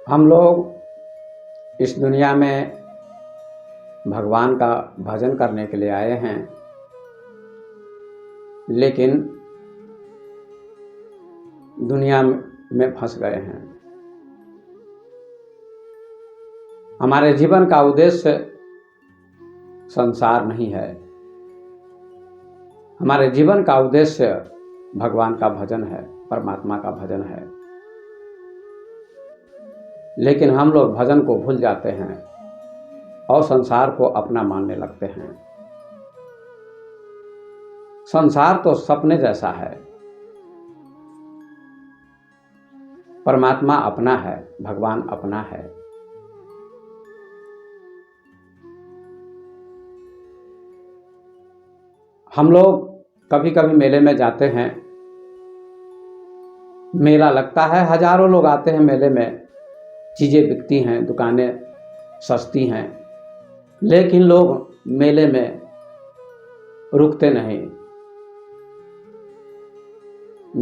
हम लोग इस दुनिया में भगवान का भजन करने के लिए आए हैं, लेकिन दुनिया में फंस गए हैं। हमारे जीवन का उद्देश्य संसार नहीं है। हमारे जीवन का उद्देश्य भगवान का भजन है, परमात्मा का भजन है। लेकिन हम लोग भजन को भूल जाते हैं और संसार को अपना मानने लगते हैं। संसार तो सपने जैसा है, परमात्मा अपना है, भगवान अपना है। हम लोग कभी कभी मेले में जाते हैं, मेला लगता है, हजारों लोग आते हैं मेले में, चीज़ें बिकती हैं, दुकानें सस्ती हैं, लेकिन लोग मेले में रुकते नहीं।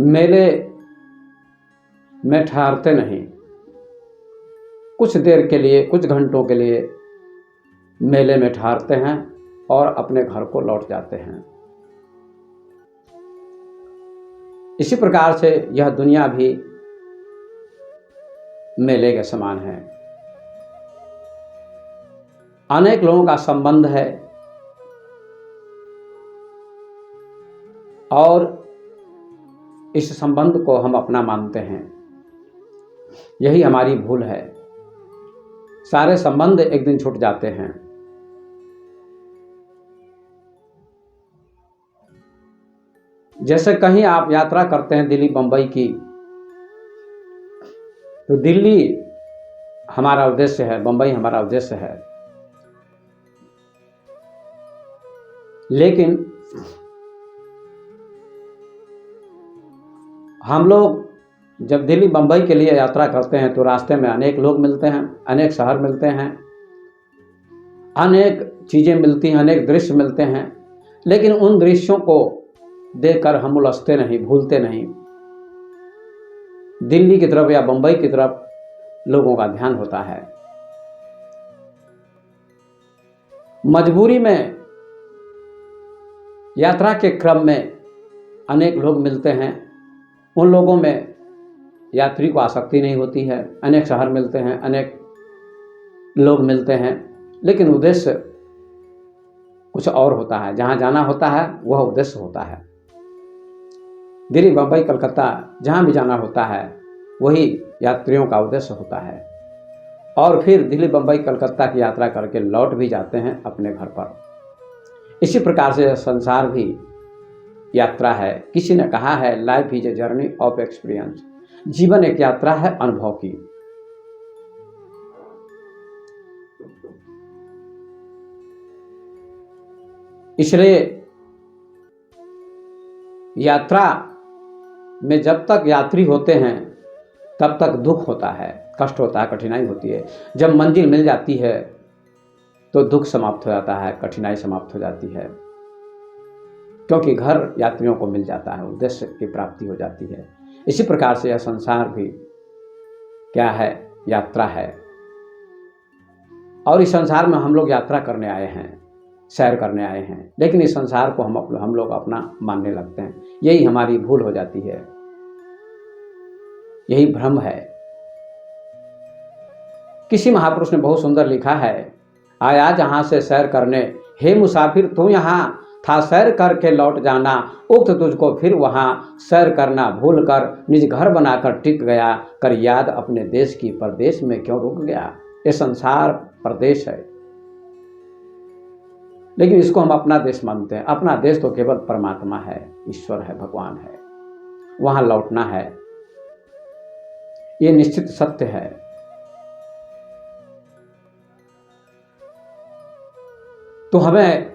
मेले में ठहरते नहीं। कुछ देर के लिए, कुछ घंटों के लिए मेले में ठहरते हैं और अपने घर को लौट जाते हैं। इसी प्रकार से यह दुनिया भी मेले के समान है। अनेक लोगों का संबंध है और इस संबंध को हम अपना मानते हैं। यही हमारी भूल है। सारे संबंध एक दिन छूट जाते हैं। जैसे कहीं आप यात्रा करते हैं दिल्ली बंबई की, तो दिल्ली हमारा उद्देश्य है, बंबई हमारा उद्देश्य है, लेकिन हम लोग जब दिल्ली बंबई के लिए यात्रा करते हैं तो रास्ते में अनेक लोग मिलते हैं, अनेक शहर मिलते हैं, अनेक चीज़ें मिलती हैं, अनेक दृश्य मिलते हैं, लेकिन उन दृश्यों को देखकर हम उलझते नहीं, भूलते नहीं। दिल्ली की तरफ या बंबई की तरफ लोगों का ध्यान होता है। मजबूरी में यात्रा के क्रम में अनेक लोग मिलते हैं, उन लोगों में यात्री को आसक्ति नहीं होती है। अनेक शहर मिलते हैं, अनेक लोग मिलते हैं, लेकिन उद्देश्य कुछ और होता है। जहाँ जाना होता है वह उद्देश्य होता है। दिल्ली बंबई कलकत्ता जहाँ भी जाना होता है वही यात्रियों का उद्देश्य होता है, और फिर दिल्ली बंबई कलकत्ता की यात्रा करके लौट भी जाते हैं अपने घर पर। इसी प्रकार से संसार भी यात्रा है। किसी ने कहा है, life is a journey of experience. जीवन एक यात्रा है अनुभव की। इसलिए यात्रा में जब तक यात्री होते हैं तब तक दुख होता है, कष्ट होता है, कठिनाई होती है। जब मंजिल मिल जाती है तो दुख समाप्त हो जाता है, कठिनाई समाप्त हो जाती है, क्योंकि घर यात्रियों को मिल जाता है, उद्देश्य की प्राप्ति हो जाती है। इसी प्रकार से यह संसार भी क्या है? यात्रा है। और इस संसार में हम लोग यात्रा करने आए हैं, सैर करने आए हैं, लेकिन इस संसार को हम लोग अपना मानने लगते हैं। यही हमारी भूल हो जाती है, यही भ्रम है। किसी महापुरुष ने बहुत सुंदर लिखा है, आया जहां से सैर करने, हे मुसाफिर तू यहाँ था सैर करके लौट जाना, उक्त तुझको फिर वहां सैर करना भूल कर निज घर बनाकर टिक गया, कर याद अपने देश की, परदेश में क्यों रुक गया। ये संसार परदेश है, लेकिन इसको हम अपना देश मानते हैं। अपना देश तो केवल परमात्मा है, ईश्वर है, भगवान है, वहां लौटना है, ये निश्चित सत्य है। तो हमें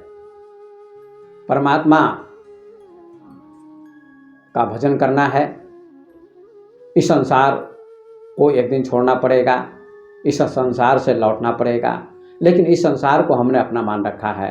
परमात्मा का भजन करना है। इस संसार को एक दिन छोड़ना पड़ेगा, इस संसार से लौटना पड़ेगा, लेकिन इस संसार को हमने अपना मान रखा है।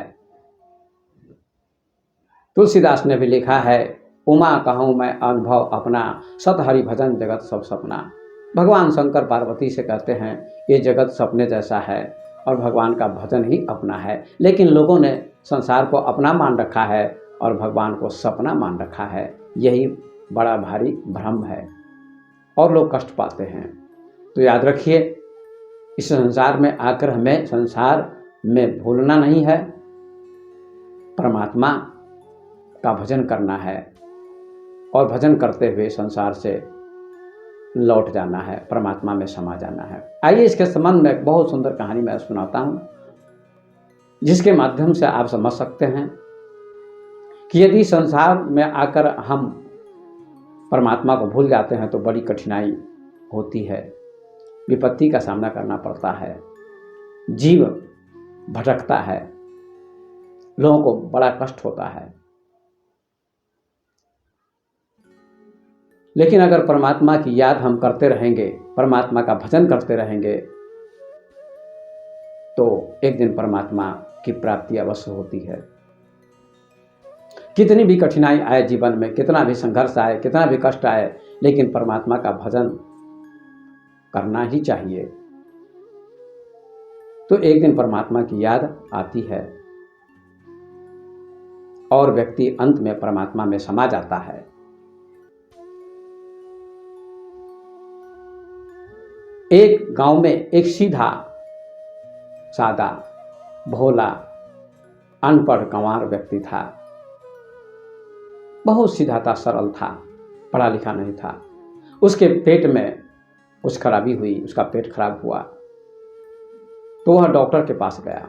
तुलसीदास ने भी लिखा है, उमा कहूँ मैं अनुभव अपना, सत हरि भजन जगत सब सपना। भगवान शंकर पार्वती से कहते हैं ये जगत सपने जैसा है और भगवान का भजन ही अपना है, लेकिन लोगों ने संसार को अपना मान रखा है और भगवान को सपना मान रखा है। यही बड़ा भारी भ्रम है और लोग कष्ट पाते हैं। तो याद रखिए, इस संसार में आकर हमें संसार में भूलना नहीं है, परमात्मा का भजन करना है और भजन करते हुए संसार से लौट जाना है, परमात्मा में समा जाना है। आइए इसके संबंध में एक बहुत सुंदर कहानी मैं सुनाता हूँ, जिसके माध्यम से आप समझ सकते हैं कि यदि संसार में आकर हम परमात्मा को भूल जाते हैं तो बड़ी कठिनाई होती है, विपत्ति का सामना करना पड़ता है, जीव भटकता है, लोगों को बड़ा कष्ट होता है। लेकिन अगर परमात्मा की याद हम करते रहेंगे, परमात्मा का भजन करते रहेंगे, तो एक दिन परमात्मा की प्राप्ति अवश्य होती है। कितनी भी कठिनाई आए जीवन में, कितना भी संघर्ष आए, कितना भी कष्ट आए, लेकिन परमात्मा का भजन करना ही चाहिए। तो एक दिन परमात्मा की याद आती है और व्यक्ति अंत में परमात्मा में समा जाता है। एक गांव में एक सीधा सादा भोला अनपढ़ गंवार व्यक्ति था। बहुत सीधा था, सरल था, पढ़ा लिखा नहीं था। उसके पेट में कुछ खराबी हुई, उसका पेट खराब हुआ तो वह डॉक्टर के पास गया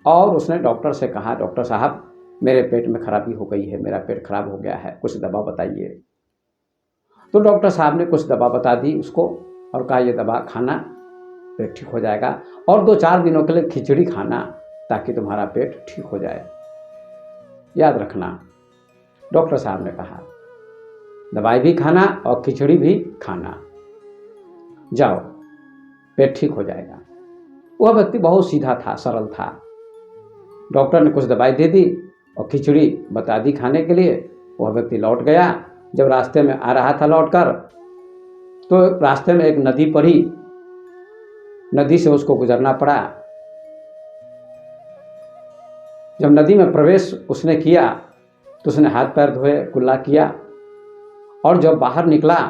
और उसने डॉक्टर से कहा, डॉक्टर साहब मेरे पेट में खराबी हो गई है, मेरा पेट खराब हो गया है, कुछ दवा बताइए। तो डॉक्टर साहब ने कुछ दवा बता दी उसको और कहा ये दवा खाना, पेट ठीक हो जाएगा, और 2-4 दिनों के लिए खिचड़ी खाना ताकि तुम्हारा पेट ठीक हो जाए। याद रखना, डॉक्टर साहब ने कहा दवाई भी खाना और खिचड़ी भी खाना, जाओ पेट ठीक हो जाएगा। वह व्यक्ति बहुत सीधा था, सरल था। डॉक्टर ने कुछ दवाई दे दी और खिचड़ी बता दी खाने के लिए। वह व्यक्ति लौट गया। जब रास्ते में आ रहा था लौटकर, तो रास्ते में एक नदी पड़ी, नदी से उसको गुजरना पड़ा। जब नदी में प्रवेश उसने किया तो उसने हाथ पैर धोए, कुल्ला किया, और जब बाहर निकला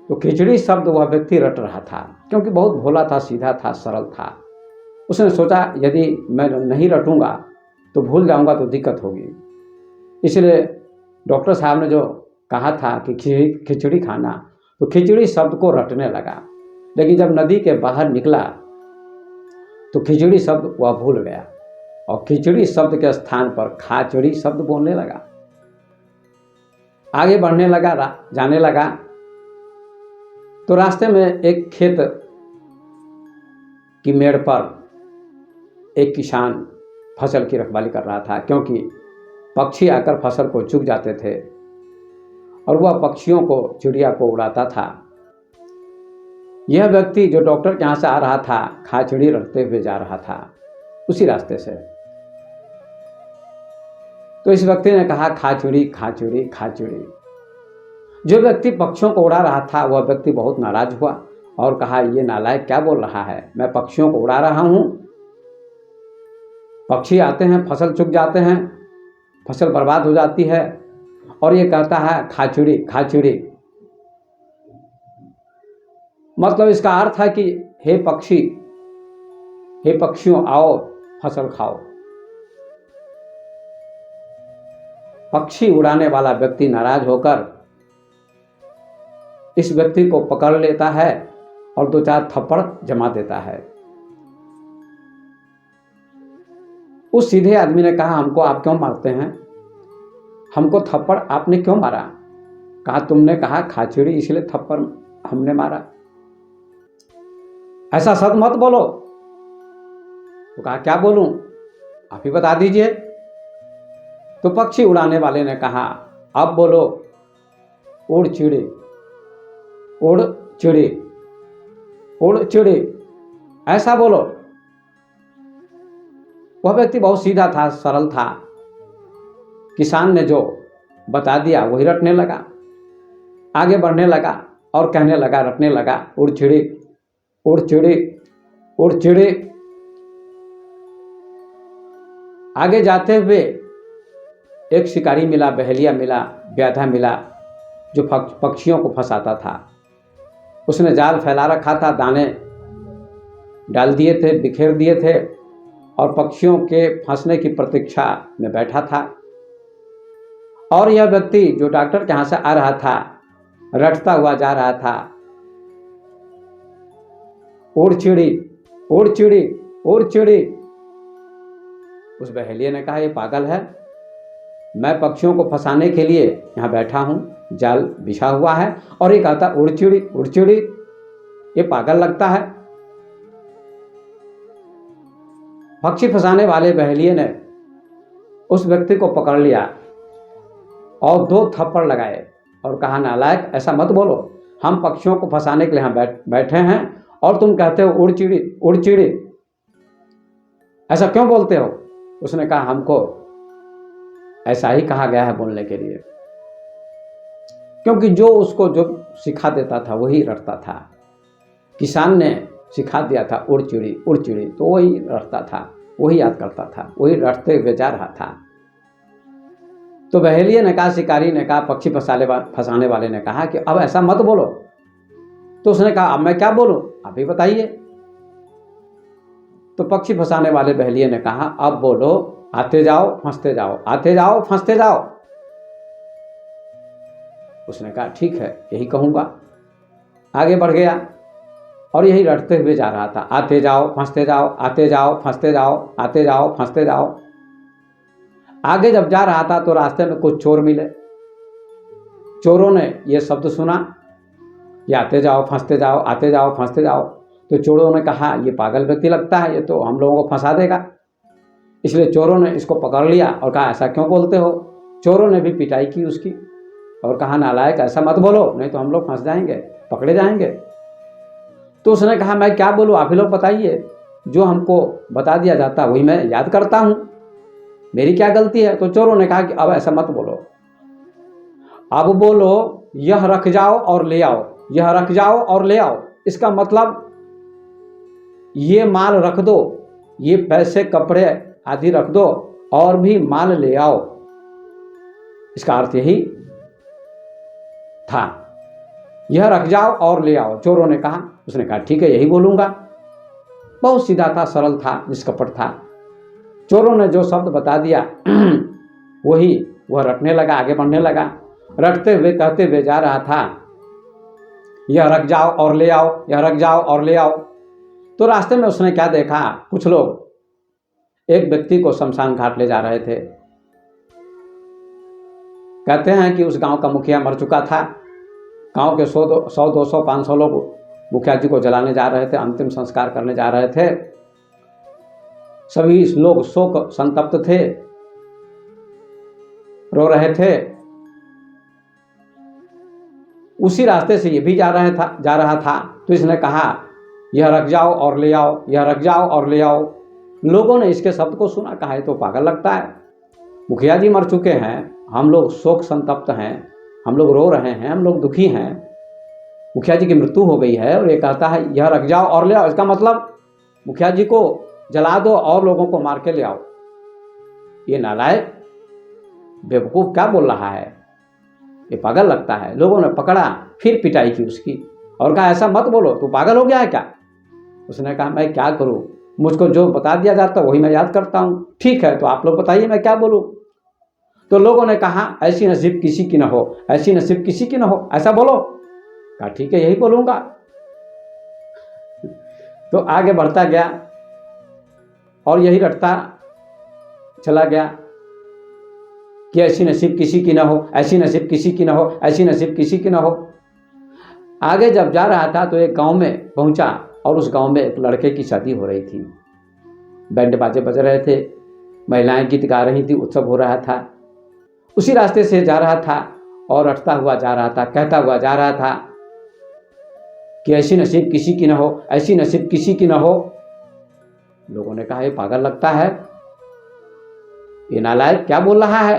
तो खिचड़ी शब्द वह व्यक्ति रट रहा था, क्योंकि बहुत भोला था, सीधा था, सरल था। उसने सोचा यदि मैं नहीं रटूंगा तो भूल जाऊंगा तो दिक्कत होगी, इसलिए डॉक्टर साहब ने जो कहा था कि खिचड़ी खाना, तो खिचड़ी शब्द को रटने लगा। लेकिन जब नदी के बाहर निकला तो खिचड़ी शब्द वह भूल गया और खिचड़ी शब्द के स्थान पर खाचड़ी शब्द बोलने लगा। आगे बढ़ने लगा, जाने लगा तो रास्ते में एक खेत की मेड़ पर एक किसान फसल की रखवाली कर रहा था, क्योंकि पक्षी आकर फसल को चुग जाते थे और वह पक्षियों को, चिड़िया को उड़ाता था। यह व्यक्ति जो डॉक्टर के यहाँ से आ रहा था, खाचड़ी रटते हुए जा रहा था उसी रास्ते से। तो इस व्यक्ति ने कहा खाचड़ी खाचड़ी खाचड़ी। जो व्यक्ति पक्षियों को उड़ा रहा था वह व्यक्ति बहुत नाराज हुआ और कहा ये नालायक क्या बोल रहा है, मैं पक्षियों को उड़ा रहा हूं, पक्षी आते हैं, फसल चुग जाते हैं, फसल बर्बाद हो जाती है, और ये कहता है खाचड़ी खाचड़ी। मतलब इसका अर्थ है कि हे पक्षी, हे पक्षियों आओ फसल खाओ। पक्षी उड़ाने वाला व्यक्ति नाराज होकर इस व्यक्ति को पकड़ लेता है और 2-4 थप्पड़ जमा देता है। उस सीधे आदमी ने कहा हमको आप क्यों मारते हैं, हमको थप्पड़ आपने क्यों मारा? कहा तुमने कहा खाचड़ी इसलिए थप्पड़ हमने मारा। ऐसा सच मत बोलो। तो कहा क्या बोलूं, आप ही बता दीजिए। तो पक्षी उड़ाने वाले ने कहा अब बोलो, उड़ चिड़ी उड़ चिड़ी उड़ चिड़ी, ऐसा बोलो। वह व्यक्ति बहुत सीधा था, सरल था। किसान ने जो बता दिया वही रटने लगा, आगे बढ़ने लगा। और कहने लगा, रटने लगा, उड़ चिड़ी उड़ चिड़ी उड़ चिड़ी। आगे जाते हुए एक शिकारी मिला, बहेलिया मिला, व्याधा मिला, जो पक्षियों को फंसाता था। उसने जाल फैला रखा था, दाने डाल दिए थे, बिखेर दिए थे और पक्षियों के फंसने की प्रतीक्षा में बैठा था। और यह व्यक्ति जो डॉक्टर के यहाँ से आ रहा था, रटता हुआ जा रहा था, उड़ चिड़ी उड़ चिड़ी उड़ चिड़ी। उस बहेलिये ने कहा, ये पागल है, मैं पक्षियों को फंसाने के लिए यहाँ बैठा हूँ, जाल बिछा हुआ है और ये कहता उड़ चिड़ी उड़ चिड़ी, ये पागल लगता है। पक्षी फंसाने वाले बहेलिये ने उस व्यक्ति को पकड़ लिया और 2 थप्पड़ लगाए और कहा, नालायक, ऐसा मत बोलो, हम पक्षियों को फंसाने के लिए यहाँ बैठे हैं और तुम कहते हो उड़ चिड़ी उड़ चिड़ी, ऐसा क्यों बोलते हो? उसने कहा, हमको ऐसा ही कहा गया है बोलने के लिए, क्योंकि जो उसको जो सिखा देता था वही रटता था। किसान ने सिखा दिया था उड़ चिड़ी, तो वही रटता था, वही याद करता था, वही रटते हुए जा रहा था। तो बहेलिये ने कहा, शिकारी ने कहा, पक्षी फंसाने वाले ने कहा कि अब ऐसा मत बोलो। तो उसने कहा, अब मैं क्या बोलूं, आप ही बताइए। तो पक्षी फंसाने वाले बहेलिये ने कहा, अब बोलो, आते जाओ फंसते जाओ, आते जाओ फंसते जाओ। उसने कहा, ठीक है, यही कहूंगा। आगे बढ़ गया और यही रटते हुए जा रहा था, आते जाओ फंसते जाओ, आते जाओ फंसते जाओ, आते जाओ फंसते जाओ। आगे जब जा रहा था तो रास्ते में कुछ चोर मिले। चोरों ने यह शब्द सुना, ये आते जाओ फंसते जाओ, आते जाओ फंसते जाओ। तो चोरों ने कहा, ये पागल व्यक्ति लगता है, ये तो हम लोगों को फंसा देगा। इसलिए चोरों ने इसको पकड़ लिया और कहा, ऐसा क्यों बोलते हो? चोरों ने भी पिटाई की उसकी और कहा, नालायक, ऐसा मत बोलो, नहीं तो हम लोग फंस जाएंगे, पकड़े जाएंगे। तो उसने कहा, मैं क्या बोलूँ, आप ही लोग बताइए, जो हमको बता दिया जाता वही मैं याद करता हूँ, मेरी क्या गलती है? तो चोरों ने कहा कि अब ऐसा मत बोलो, अब बोलो, यह रख जाओ और ले आओ, यह रख जाओ और ले आओ। इसका मतलब ये माल रख दो, ये पैसे कपड़े आदि रख दो और भी माल ले आओ। इसका अर्थ यही था, यह रख जाओ और ले आओ। चोरों ने कहा, उसने कहा, ठीक है, यही बोलूंगा। बहुत सीधा था, सरल था, निष्कपट था। चोरों ने जो शब्द बता दिया वही वह रटने लगा, आगे बढ़ने लगा, रटते हुए कहते हुए जा रहा था, यह रख जाओ और ले आओ, यह रख जाओ और ले आओ। तो रास्ते में उसने क्या देखा, कुछ लोग एक व्यक्ति को शमशान घाट ले जा रहे थे। कहते हैं कि उस गांव का मुखिया मर चुका था। गांव के 100, 200, 500 लोग मुखिया जी को जलाने जा रहे थे, अंतिम संस्कार करने जा रहे थे। सभी लोग शोक संतप्त थे, रो रहे थे। उसी रास्ते से ये भी जा रहा था। तो इसने कहा, यह रख जाओ और ले आओ, यह रख जाओ और ले आओ। लोगों ने इसके शब्द को सुना, कहा, ये तो पागल लगता है, मुखिया जी मर चुके हैं, हम लोग शोक संतप्त हैं, हम लोग रो रहे हैं, हम लोग दुखी हैं, मुखिया जी की मृत्यु हो गई है और ये कहता है यह रख जाओ और ले आओ। इसका मतलब मुखिया जी को जला दो और लोगों को मार के ले आओ। ये नालायक बेवकूफ़ क्या बोल रहा है, ये पागल लगता है। लोगों ने पकड़ा, फिर पिटाई की उसकी और कहा, ऐसा मत बोलो, तू पागल हो गया है क्या? उसने कहा, मैं क्या करूं, मुझको जो बता दिया जाता वही मैं याद करता हूं। ठीक है, तो आप लोग बताइए, मैं क्या बोलूं? तो लोगों ने कहा, ऐसी नसीब किसी की न हो, ऐसी नसीब किसी की न हो, ऐसा बोलो। कहा, ठीक है, यही बोलूंगा। तो आगे बढ़ता गया और यही रटता चला गया कि ऐसी नसीब किसी की न हो, ऐसी नसीब किसी की न हो, ऐसी नसीब किसी की न हो। आगे जब जा रहा था तो एक गांव में पहुंचा और उस गांव में एक लड़के की शादी हो रही थी। बैंड बाजे बज रहे थे, महिलाएं गीत गा रही थी, उत्सव हो रहा था। उसी रास्ते से जा रहा था और रटता हुआ जा रहा था, कहता हुआ जा रहा था कि ऐसी नसीब किसी की न हो, ऐसी नसीब किसी की न हो। लोगों ने कहा, ये पागल लगता है, ये नालायक क्या बोल रहा है,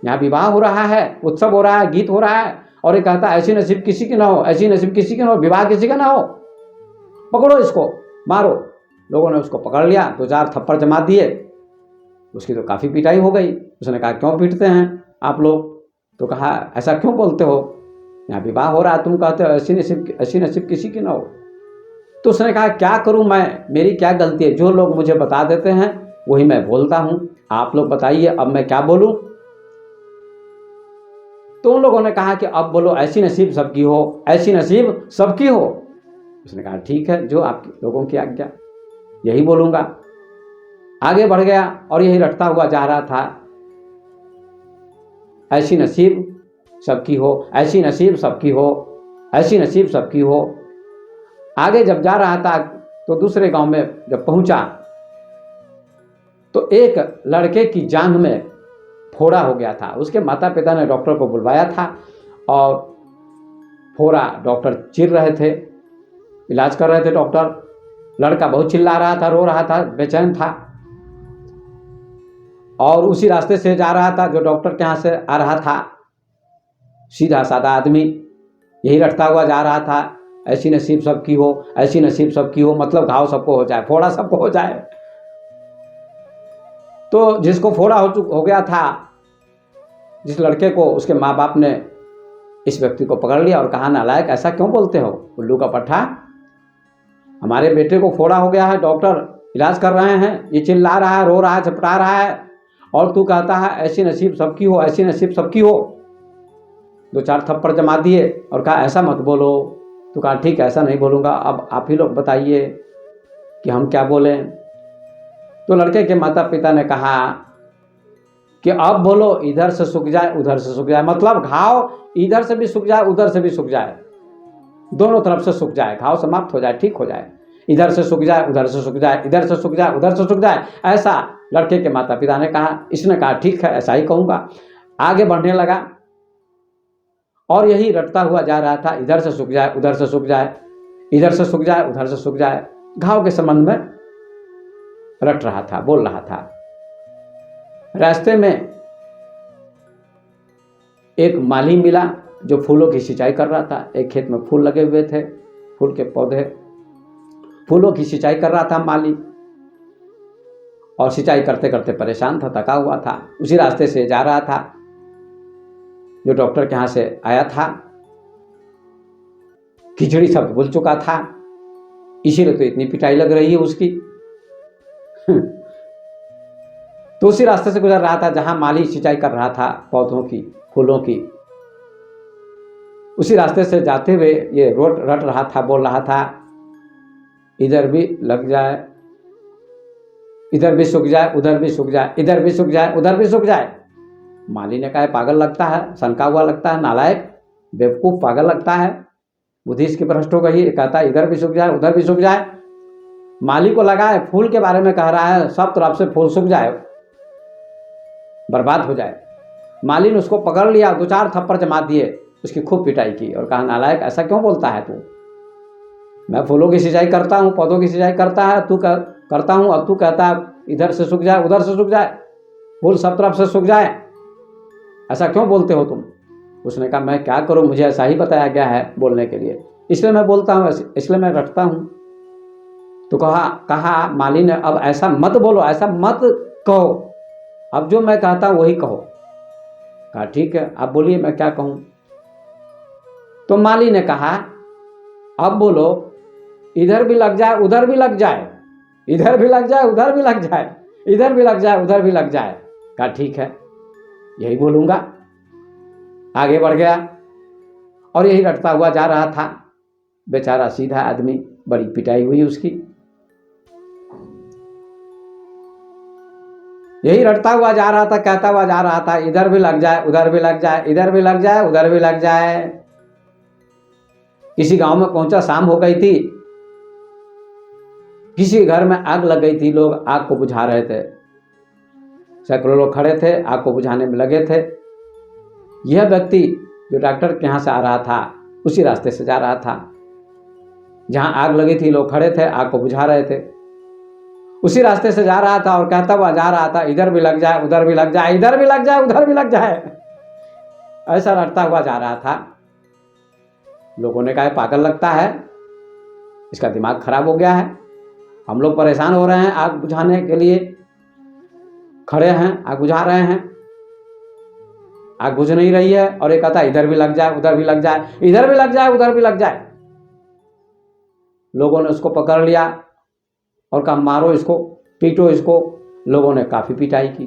यहाँ विवाह हो रहा है, उत्सव हो रहा है, गीत हो रहा है और ये कहता ऐसी नसीब किसी की ना हो, ऐसी नसीब किसी की ना हो, विवाह किसी का ना हो, पकड़ो इसको, मारो। लोगों ने उसको पकड़ लिया, 2-4 थप्पड़ जमा दिए, उसकी तो काफ़ी पिटाई हो गई। उसने कहा क्यों पीटते हैं आप लोग? तो कहा ऐसा क्यों बोलते हो, यहाँ विवाह हो रहा है, तुम कहते हो ऐसी नसीब किसी की ना हो। तो उसने कहा क्या करूं मैं, मेरी क्या गलती है, जो लोग मुझे बता देते हैं वही मैं बोलता हूं, आप लोग बताइए अब मैं क्या बोलूं। तो उन लोगों ने कहा कि अब बोलो ऐसी नसीब सबकी हो, ऐसी नसीब सबकी हो। उसने कहा ठीक है, जो आप लोगों की आज्ञा, यही बोलूंगा। आगे बढ़ गया और यही रटता हुआ जा रहा था, ऐसी नसीब सबकी हो, ऐसी नसीब सबकी हो, ऐसी नसीब सबकी हो। आगे जब जा रहा था तो दूसरे गांव में जब पहुंचा तो एक लड़के की जांघ में फोड़ा हो गया था। उसके माता पिता ने डॉक्टर को बुलवाया था और फोड़ा डॉक्टर चीर रहे थे, इलाज कर रहे थे डॉक्टर। लड़का बहुत चिल्ला रहा था, रो रहा था, बेचैन था और उसी रास्ते से जा रहा था जो डॉक्टर के यहाँ से आ रहा था। सीधा साधा आदमी यही रटता हुआ जा रहा था, ऐसी नसीब सबकी हो, ऐसी नसीब सबकी हो, मतलब घाव सबको हो जाए, फोड़ा सबको हो जाए। तो जिसको फोड़ा हो गया था, जिस लड़के को, उसके माँ बाप ने इस व्यक्ति को पकड़ लिया और कहा नालायक ऐसा क्यों बोलते हो, उल्लू का पट्टा, हमारे बेटे को फोड़ा हो गया है, डॉक्टर इलाज कर रहे हैं, ये चिल्ला रहा है, रो रहा है, छपटा रहा है और तू कहता है ऐसी नसीब सबकी हो, ऐसी नसीब सबकी हो। 2-4 थप्पड़ जमा दिए और कहा ऐसा मत बोलो। तो कहा ठीक है, ऐसा नहीं बोलूँगा, अब आप ही लोग बताइए कि हम क्या बोलें। तो लड़के के माता पिता ने कहा कि अब बोलो, इधर से सूख जाए उधर से सूख जाए, मतलब घाव इधर से भी सूख जाए उधर से भी सूख जाए, दोनों तरफ से सूख जाए, घाव समाप्त हो जाए, ठीक हो जाए, इधर से सूख जाए उधर से सूख जाए, इधर से सूख जाए उधर से सूख जाए, ऐसा लड़के के माता पिता ने कहा। इसने कहा ठीक है, ऐसा ही कहूँगा। आगे बढ़ने लगा और यही रटता हुआ जा रहा था, इधर से सूख जाए उधर से सूख जाए, इधर से सूख जाए उधर से सूख जाए, घाव के संबंध में रट रहा था, बोल रहा था। रास्ते में एक माली मिला जो फूलों की सिंचाई कर रहा था। एक खेत में फूल लगे हुए थे, फूल के पौधे, फूलों की सिंचाई कर रहा था माली, और सिंचाई करते करते परेशान था, थका हुआ था। उसी रास्ते से जा रहा था जो डॉक्टर के यहाँ से आया था। खिचड़ी सब भूल चुका था, इसीलिए तो इतनी पिटाई लग रही है उसकी। तो उसी रास्ते से गुजर रहा था जहां माली सिंचाई कर रहा था पौधों की, फूलों की। उसी रास्ते से जाते हुए ये रट रहा था, बोल रहा था इधर भी लग जाए, इधर भी सूख जाए उधर भी सूख जाए, इधर भी सूख जाए उधर भी सूख जाए। माली ने कहा पागल लगता है, सनका हुआ लगता है, नालायक, बेवकूफ, पागल लगता है, बुद्धि इसकी भ्रष्ट हो गई। कहता है इधर भी सूख जाए उधर भी सूख जाए। माली को लगा है फूल के बारे में कह रहा है, सब तरफ से फूल सूख जाए, बर्बाद हो जाए। माली ने उसको पकड़ लिया, 2-4 थप्पड़ जमा दिए, उसकी खूब पिटाई की और कहा नालायक ऐसा क्यों बोलता है तू, मैं फूलों की सिंचाई करता हूँ, पौधों की सिंचाई करता है तू, करता हूँ, अब तू कहता है इधर से सूख जाए उधर से सूख जाए, फूल सब तरफ से सूख जाए, ऐसा क्यों बोलते हो तुम। उसने कहा मैं क्या करूं, मुझे ऐसा ही बताया गया है बोलने के लिए, इसलिए मैं बोलता हूं, इसलिए मैं रटता हूं। तो कहा माली ने अब ऐसा मत बोलो, ऐसा मत कहो, अब जो मैं कहता हूं वही कहो। कहा ठीक है, आप बोलिए मैं क्या कहूं। तो माली ने कहा अब बोलो, इधर भी लग जाए उधर भी लग जाए, इधर भी लग जाए उधर भी लग जाए, इधर भी लग जाए उधर भी लग जाए। कहा ठीक है, यही बोलूंगा। आगे बढ़ गया और यही रटता हुआ जा रहा था। बेचारा सीधा आदमी, बड़ी पिटाई हुई उसकी। यही रटता हुआ जा रहा था, कहता हुआ जा रहा था इधर भी लग जाए उधर भी लग जाए, इधर भी लग जाए उधर भी लग जाए। किसी गांव में पहुंचा, शाम हो गई थी, किसी घर में आग लग गई थी, लोग आग को बुझा रहे थे, सैकड़ों लोग खड़े थे, आग को बुझाने में लगे थे। यह व्यक्ति जो डॉक्टर के यहाँ से आ रहा था उसी रास्ते से जा रहा था, जहां आग लगी थी, लोग खड़े थे, आग को बुझा रहे थे, उसी रास्ते से जा रहा था और कहता हुआ जा रहा था इधर भी लग जाए उधर भी लग जाए, इधर भी लग जाए उधर भी लग जाए, ऐसा रटता हुआ जा रहा था। लोगों ने कहा पागल लगता है, इसका दिमाग खराब हो गया है, हम लोग परेशान हो रहे हैं, आग बुझाने के लिए खड़े हैं, आग बुझा रहे हैं, आग बुझ नहीं रही है, और ये कहता है इधर भी लग जाए, उधर भी लग जाए, इधर भी लग जाए, उधर भी लग जाए। लोगों ने उसको पकड़ लिया और कहा मारो इसको, पीटो इसको। लोगों ने काफी पिटाई की,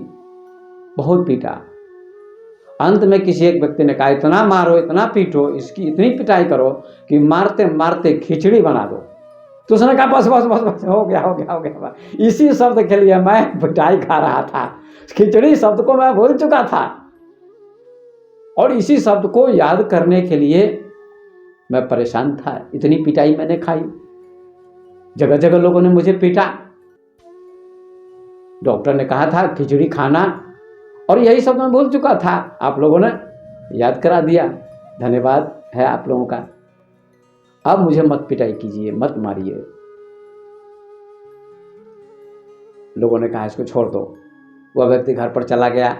बहुत पीटा। अंत में किसी एक व्यक्ति ने कहा इतना मारो, इतना पीटो, इसकी इतनी पिटाई करो कि मारते मारते खिचड़ी बना दो। तो उसने कहा बस बस बस बस, हो गया हो गया हो गया। इसी शब्द के लिए मैं पिटाई खा रहा था, खिचड़ी शब्द को मैं भूल चुका था, और इसी शब्द को याद करने के लिए मैं परेशान था। इतनी पिटाई मैंने खाई, जगह जगह लोगों ने मुझे पीटा। डॉक्टर ने कहा था खिचड़ी खाना, और यही शब्द मैं भूल चुका था, आप लोगों ने याद करा दिया। धन्यवाद है आप लोगों का। अब मुझे मत पिटाई कीजिए, मत मारिए। लोगों ने कहा इसको छोड़ दो। वह व्यक्ति घर पर चला गया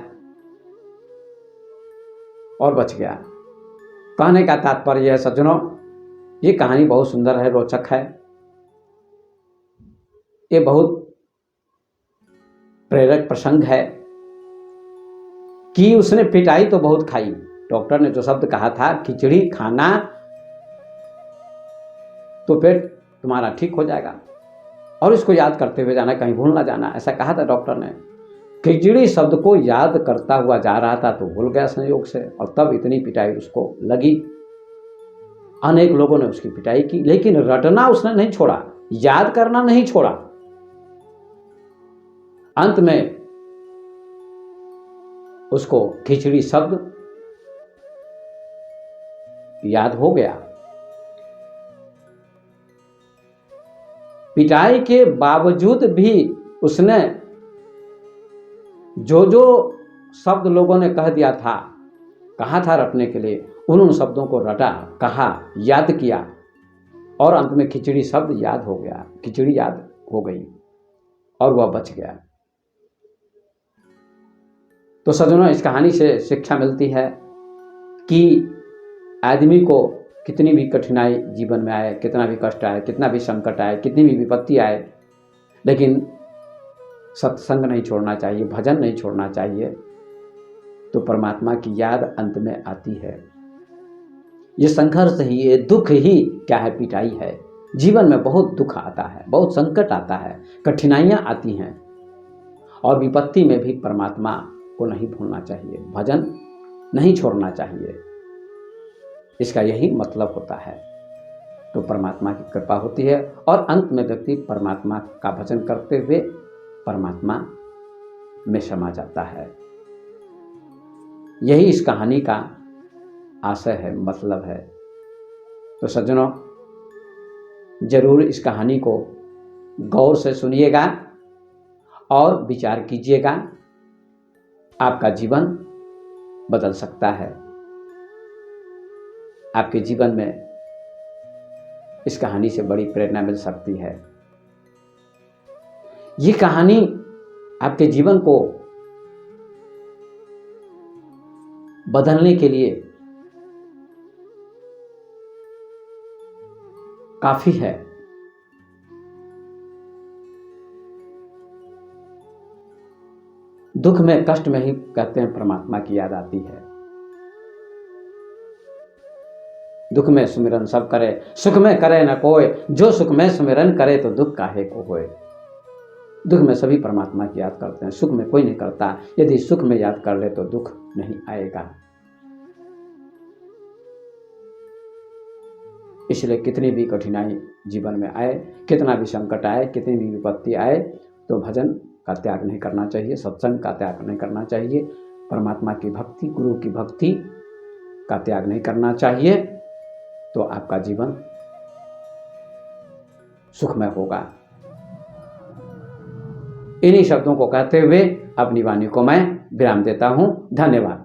और बच गया। कहने का तात्पर्य है सज्जनों, ये कहानी बहुत सुंदर है, रोचक है, ये बहुत प्रेरक प्रसंग है कि उसने पिटाई तो बहुत खाई। डॉक्टर ने जो शब्द कहा था खिचड़ी खाना तो पेट तुम्हारा ठीक हो जाएगा, और इसको याद करते हुए जाना, कहीं भूल ना जाना, ऐसा कहा था डॉक्टर ने। खिचड़ी शब्द को याद करता हुआ जा रहा था तो भूल गया संयोग से, और तब इतनी पिटाई उसको लगी। अनेक लोगों ने उसकी पिटाई की, लेकिन रटना उसने नहीं छोड़ा, याद करना नहीं छोड़ा। अंत में उसको खिचड़ी शब्द याद हो गया। पिटाई के बावजूद भी उसने जो जो शब्द लोगों ने कह दिया था, कहा था रटने के लिए, उन शब्दों को रटा, कहा, याद किया, और अंत में खिचड़ी शब्द याद हो गया, खिचड़ी याद हो गई और वह बच गया। तो सज्जनों, इस कहानी से शिक्षा मिलती है कि आदमी को कितनी भी कठिनाई जीवन में आए, कितना भी कष्ट आए, कितना भी संकट आए, कितनी भी विपत्ति आए, लेकिन सत्संग नहीं छोड़ना चाहिए, भजन नहीं छोड़ना चाहिए, तो परमात्मा की याद अंत में आती है। ये संघर्ष ही, ये दुख ही क्या है, पिटाई है। जीवन में बहुत दुख आता है, बहुत संकट आता है, कठिनाइयां आती हैं, और विपत्ति में भी परमात्मा को नहीं भूलना चाहिए, भजन नहीं छोड़ना चाहिए। इसका यही मतलब होता है। तो परमात्मा की कृपा होती है, और अंत में व्यक्ति परमात्मा का भजन करते हुए परमात्मा में समा जाता है। यही इस कहानी का आशय है, मतलब है। तो सज्जनों, जरूर इस कहानी को गौर से सुनिएगा और विचार कीजिएगा, आपका जीवन बदल सकता है। आपके जीवन में इस कहानी से बड़ी प्रेरणा मिल सकती है। ये कहानी आपके जीवन को बदलने के लिए काफी है। दुख में, कष्ट में ही कहते हैं परमात्मा की याद आती है। दुख में सुमिरन सब करे, सुख में करे न कोय, जो सुख में सुमिरन करे तो दुख काहे को होए। दुख में सभी परमात्मा की याद करते हैं, सुख में कोई नहीं करता। यदि सुख में याद कर ले तो दुख नहीं आएगा। इसलिए कितनी भी कठिनाई जीवन में आए, कितना भी संकट आए, कितनी भी विपत्ति आए, तो भजन का त्याग नहीं करना चाहिए, सत्संग का त्याग नहीं करना चाहिए, परमात्मा की भक्ति, गुरु की भक्ति का त्याग नहीं करना चाहिए। तो आपका जीवन सुखमय होगा। इन्हीं शब्दों को कहते हुए अपनी वाणी को मैं विराम देता हूं। धन्यवाद।